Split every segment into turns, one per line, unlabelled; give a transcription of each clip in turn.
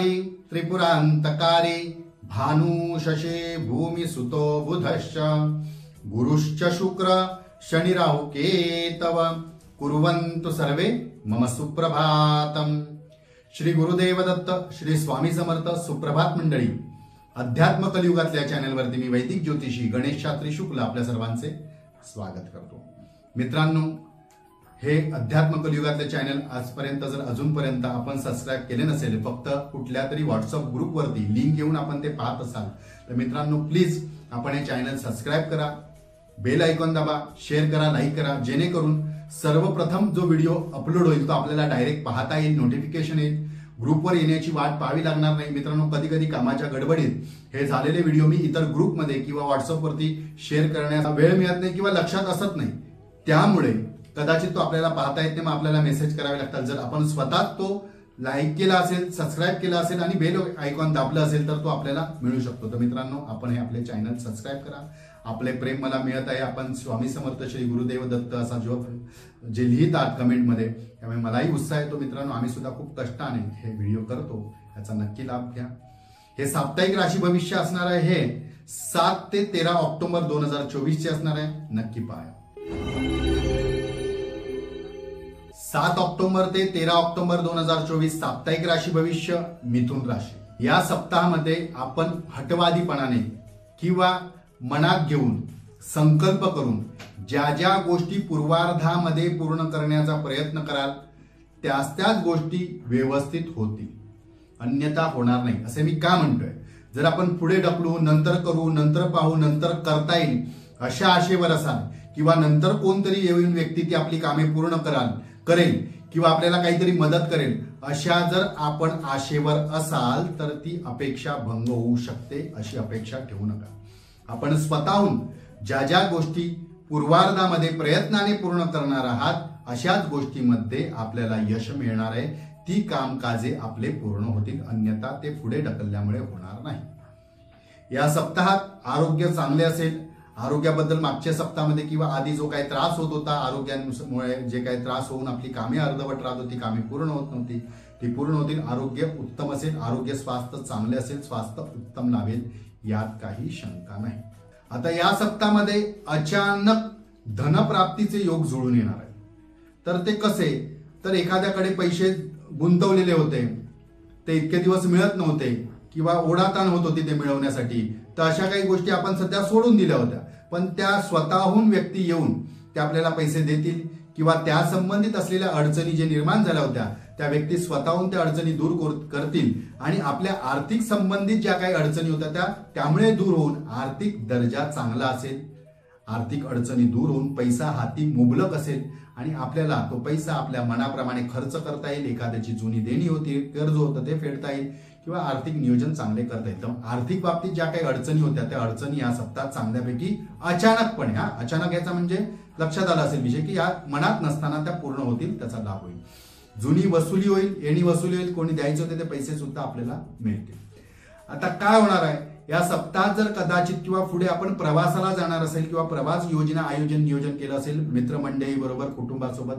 त्रिपुरारी त्रिपुरांतकारी भानु शशे भूमि सुतो बुधश्च गुरुश्च शुक्र शनि राहु केतव कुर्वन्तु सर्वे मम सुप्रभातम। श्री गुरुदेव दत्त श्री स्वामी समर्थ। सुप्रभात मंडळी, अध्यात्म कलियुगातल्या चॅनलवरती मी वैदिक ज्योतिषी गणेश शास्त्री शुक्ल आपल्या सर्वांचे स्वागत करतो। मित्रांनो, हे अध्यात्म कलियुगातले चॅनल आजपर्यंत जर अजूनपर्यंत आपण सबस्क्राइब केले नसेल, फक्त कुठल्या तरी व्हॉट्सअप ग्रुपवरती लिंक घेऊन आपण ते पाहत असाल तर मित्रांनो प्लीज आपण हे चॅनल सबस्क्राइब करा, बेल आयकॉन दाबा, शेअर करा, लाईक करा, जेणेकरून सर्वप्रथम जो व्हिडिओ अपलोड होईल तो आपल्याला डायरेक्ट पाहता येईल, नोटिफिकेशन येईल, ग्रुपवर येण्याची वाट पाहावी लागणार नाही। मित्रांनो, कधी कधी कामाच्या गडबडीत हे झालेले व्हिडिओ मी इतर ग्रुपमध्ये किंवा व्हॉट्सअपवरती शेअर करण्याचा वेळ मिळत नाही किंवा लक्षात असत नाही, त्यामुळे कदाचित तो आपल्याला पाहता येत नाही, मग आपल्याला मेसेज करावे लागतात। जर आपण स्वतः तो लाईक केला असेल, सबस्क्राईब केला असेल आणि बेल आयकॉन दाबलं असेल तर तो आपल्याला मिळू शकतो। तर मित्रांनो, आपण हे आपले चॅनल सबस्क्राईब करा। आपले प्रेम मला मिळत आहे, आपण स्वामी समर्थ श्री गुरुदेव दत्त असा जे लिहितात कमेंटमध्ये, त्यामुळे मलाही उत्साह येतो। मित्रांनो, आम्ही सुद्धा खूप कष्टाने हे व्हिडिओ करतो, याचा नक्की लाभ घ्या। हे साप्ताहिक राशी भविष्य असणार आहे, हे 7 ते 13 ऑक्टोबर 2024 चे असणार आहे, नक्की पहा। 7 ऑक्टोबर ते 13 ऑक्टोबर 2024 साप्ताहिक राशी भविष्य मिथुन राशी। या सप्ताहामध्ये आपण हटवादीपणाने किंवा मनात घेऊन संकल्प करून ज्या ज्या गोष्टी पूर्वार्धामध्ये पूर्ण करण्याचा प्रयत्न कराल त्याच गोष्टी व्यवस्थित होतील, अन्यथा होणार नाही। असे मी का म्हणतोय, जर आपण पुढे ढकलू, नंतर करू, नंतर पाहू, नंतर करता येईल अशा आशेवर असाल किंवा नंतर कोणतरी येऊन व्यक्ती ती आपली कामे पूर्ण करेल किंवा आपल्याला काहीतरी मदत करेल, अशा जर आपण आशेवर असाल तर ती अपेक्षा भंग होऊ शकते, अशी अपेक्षा ठेवू नका। आपण स्वतःहून ज्या ज्या गोष्टी पूर्वार्धामध्ये प्रयत्नाने पूर्ण करणार आहात अशाच गोष्टीमध्ये आपल्याला यश मिळणार आहे, ती कामकाजे आपले पूर्ण होतील, अन्यथा ते पुढे ढकलल्यामुळे होणार नाही। या सप्ताहात आरोग्य चांगले असेल। आरोग्याबद्दल मागच्या सप्ताहामध्ये किंवा आधी जो काही त्रास होत होता, आरोग्यामुळे जे काही त्रास होऊन आपली कामे अर्धवट राहत होती, कामे पूर्ण होत नव्हती, ती पूर्ण होतील। आरोग्य उत्तम असेल, आरोग्य स्वास्थ्य चांगले असेल, स्वास्थ्य उत्तम लाभेल, यात काही शंका नाही। आता या सप्ताहामध्ये अचानक धनप्राप्तीचे योग जुळून येणार आहे। तर ते कसे, तर एखाद्याकडे पैसे गुंतवलेले होते, ते इतके दिवस मिळत नव्हते किंवा ओढाताण होत होती ते मिळवण्यासाठी, तर अशा काही गोष्टी आपण सध्या सोडून दिल्या होत्या, पण त्या स्वतःहून व्यक्ती येऊन ते आपल्याला पैसे देतील किंवा त्या संबंधित असलेल्या अडचणी जे निर्माण झाल्या होत्या त्या व्यक्ती स्वतःहून त्या अडचणी दूर करतील आणि आपल्या आर्थिक संबंधित ज्या काही अडचणी होत्या त्यामुळे दूर होऊन आर्थिक दर्जा चांगला असेल, आर्थिक अडचणी दूर होऊन पैसा हाती मुबलक असेल आणि आपल्याला तो पैसा आपल्या मनाप्रमाणे खर्च करता येईल, एखाद्याची जुनी देणी होती, कर्ज होतं ते फेडता येईल किंवा आर्थिक नियोजन चांगले करता येईल। तर आर्थिक बाबतीत ज्या काही अडचणी होत्या त्या अडचणी या सप्ताहात चांगल्यापैकी अचानकपणे, अचानक याचा म्हणजे लक्षात आला असेल विषय की या मनात नसताना त्या पूर्ण होतील, त्याचा लाभ होईल। जुनी वसुली होईल, येणी वसुली होईल, कोणी द्यायचे होते ते पैसे सुद्धा आपल्याला मिळतील। आता काय होणार आहे या सप्ताहात, जर कदाचित किंवा पुढे आपण प्रवासाला जाणार असेल किंवा प्रवास योजना नियोजन केलं असेल मित्रमंडळी बरोबर, कुटुंबासोबत,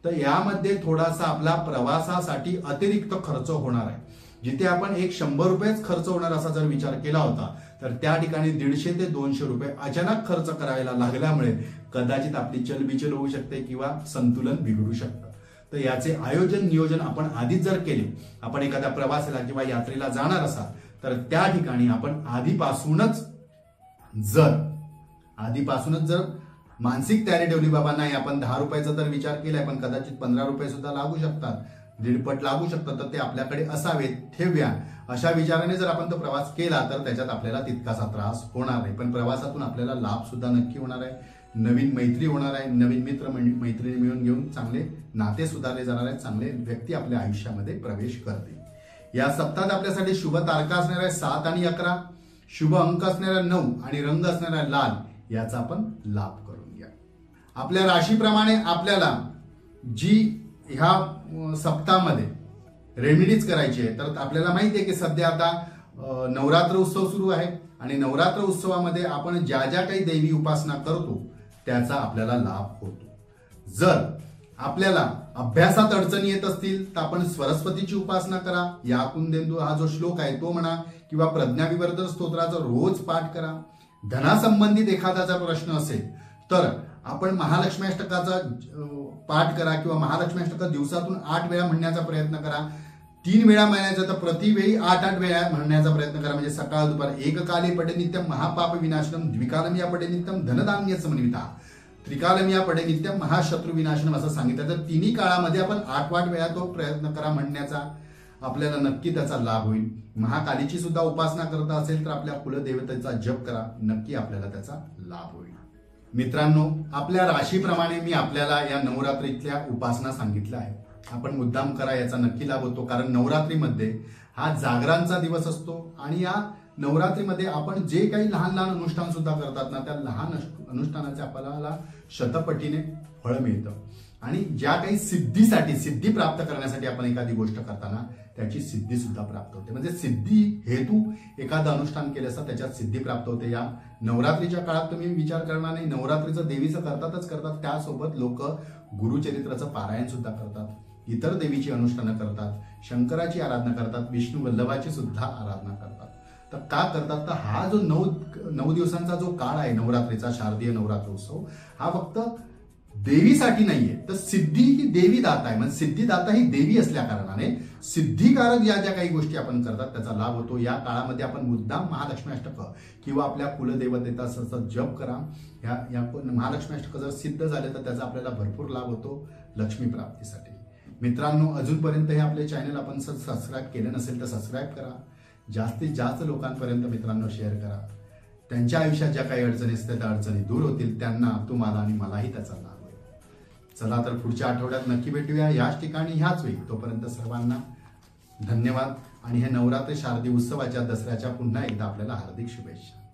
तर यामध्ये थोडासा आपला प्रवासासाठी अतिरिक्त खर्च होणार आहे। जिथे आपण 100 रुपयेच खर्च होणार असा जर विचार केला होता तर त्या ठिकाणी 150 ते 200 रुपये अचानक खर्च करायला लागल्यामुळे कदाचित आपली चलबिचल होऊ शकते किंवा संतुलन बिघडू शकतं। तर याचे नियोजन आपण आधीच जर केले, आपण एखाद्या प्रवासाला किंवा यात्रेला जाणार असाल तर त्या ठिकाणी आपण आधीपासूनच जर मानसिक तयारी ठेवली, बाबा नाही आपण 10 रुपयाचा तर विचार केलाय पण कदाचित 15 रुपये सुद्धा लागू शकतात, 1.5 लागू शकतात, तर ते आपल्याकडे असावेत, ठेवूया, अशा विचाराने जर आपण तो प्रवास केला तर त्याच्यात आपल्याला तितकासा त्रास होणार नाही, पण प्रवासातून आपल्याला लाभ सुद्धा नक्की होणार आहे। नवीन मैत्री होणार आहे, नवीन मित्र मैत्रिणी मिळून घेऊन चांगले नाते सुधारले जाणार आहेत, चांगले व्यक्ती आपल्या आयुष्यामध्ये प्रवेश करतील। या सप्ताहात आपल्यासाठी शुभ तारखा असणार आहे 7 आणि 11, शुभ अंक असणारा 9 आणि रंग असणारा लाल, याचा आपण लाभ करून घ्या। आपल्या राशीप्रमाणे आपल्याला जी ह्या सप्ताहामध्ये रेमेडीज करायची आहे, तर आपल्याला माहिती आहे की सध्या आता नवरात्र उत्सव सुरू आहे आणि नवरात्र उत्सवामध्ये आपण ज्या ज्या काही दैवी उपासना करतो त्याचा आपल्याला लाभ होतो। जर आपल्याला अभ्यासात अडचणी येत असतील तर आपण सरस्वतीची उपासना करा. या कुंदेंदू हा जो श्लोक आहे तो म्हणा किंवा प्रज्ञाविवर्धन स्तोत्राचा रोज पाठ करा. धनासंबंधित एखादा प्रश्न असेल तर आपण महालक्ष्मी अष्टकाचा पाठ करा किंवा महालक्ष्मी अष्टक दिवसातून 8 वेळा म्हणण्याचा प्रयत्न करा. 3 वेळा म्हणायचं तर प्रतिवेळी 8 वेळा म्हणण्याचा प्रयत्न करा. म्हणजे सकाळ दुपार. एककाले पडे नित्यम महापाप विनाशनम, द्विकालम या पडे नित्यम धनधान्य समन्विता, त्रिकालम या पडे नित्यम महाशत्रू विनाशनम असं सांगितलं. तर तिन्ही काळामध्ये आपण 8 वेळा तो प्रयत्न करा म्हणण्याचा. आपल्याला नक्की त्याचा लाभ होईल. महाकालीची सुद्धा उपासना करत असेल तर आपल्या कुलदेवतेचा जप करा, नक्की आपल्याला त्याचा लाभ होईल. मित्रांनो, आपल्या राशीप्रमाणे मी आपल्याला या नवरात्रीतल्या उपासना सांगितल्या आहेत. आपण मुद्दाम करा, याचा नक्की लाभ होतो. कारण नवरात्रीमध्ये हा जागरांचा दिवस असतो आणि या नवरात्रीमध्ये आपण जे काही लहान लहान अनुष्ठान सुद्धा करतात ना, त्या लहान अनुष्ठानाचे आपल्याला शतपटीने फळ मिळतं. आणि ज्या काही सिद्धी प्राप्त करण्यासाठी आपण एखादी गोष्ट करताना त्याची सिद्धी सुद्धा प्राप्त होते. म्हणजे सिद्धी हेतू एखादं अनुष्ठान केलं असता त्याच्यात सिद्धी प्राप्त होते. या नवरात्रीच्या काळात तुम्ही विचार करणार नाही, नवरात्रीचं देवीचं करतात. त्यासोबत लोक गुरुचरित्राचं पारायण सुद्धा करतात, इतर देवीची अनुष्ठानं करतात, शंकराची आराधना करतात, विष्णू वल्लभाची सुद्धा आराधना करतात. तर का करतात? तर हा जो 9 दिवसांचा जो काळ आहे नवरात्रीचा, शारदीय नवरात्रोत्सव, हा फक्त देवीसाठी नाहीये, तर सिद्धी ही देवी दाता आहे. म्हणजे सिद्धिदाता ही देवी असल्या कारणाने सिद्धिकारक ज्या काही गोष्टी आपण करतात त्याचा लाभ होतो. या काळामध्ये आपण मुद्दाम महालक्ष्मी अष्टक किंवा आपल्या कुलदेवतेचा सतत जप करा. या महालक्ष्मी अष्टक जर सिद्ध झाले तर त्याचा आपल्याला भरपूर लाभ होतो लक्ष्मी प्राप्तीसाठी. मित्रांनो, अजूनपर्यंत हे आपले चॅनल आपण सबस्क्राईब केलं नसेल तर सबस्क्राईब करा. जास्तीत जास्त लोकांपर्यंत मित्रांनो शेअर करा. त्यांच्या आयुष्यात ज्या काही अडचणी असतात त्या अडचणी दूर होतील, त्यांना, तुम्हाला आणि मलाही त्याचा लाभ होईल. चला तर पुढच्या आठवड्यात नक्की भेटूया याच ठिकाणी ह्याच वेळी. तोपर्यंत सर्वांना धन्यवाद आणि हे नवरात्री शारदीय उत्सवाच्या दसऱ्याच्या पुन्हा एकदा आपल्याला हार्दिक शुभेच्छा.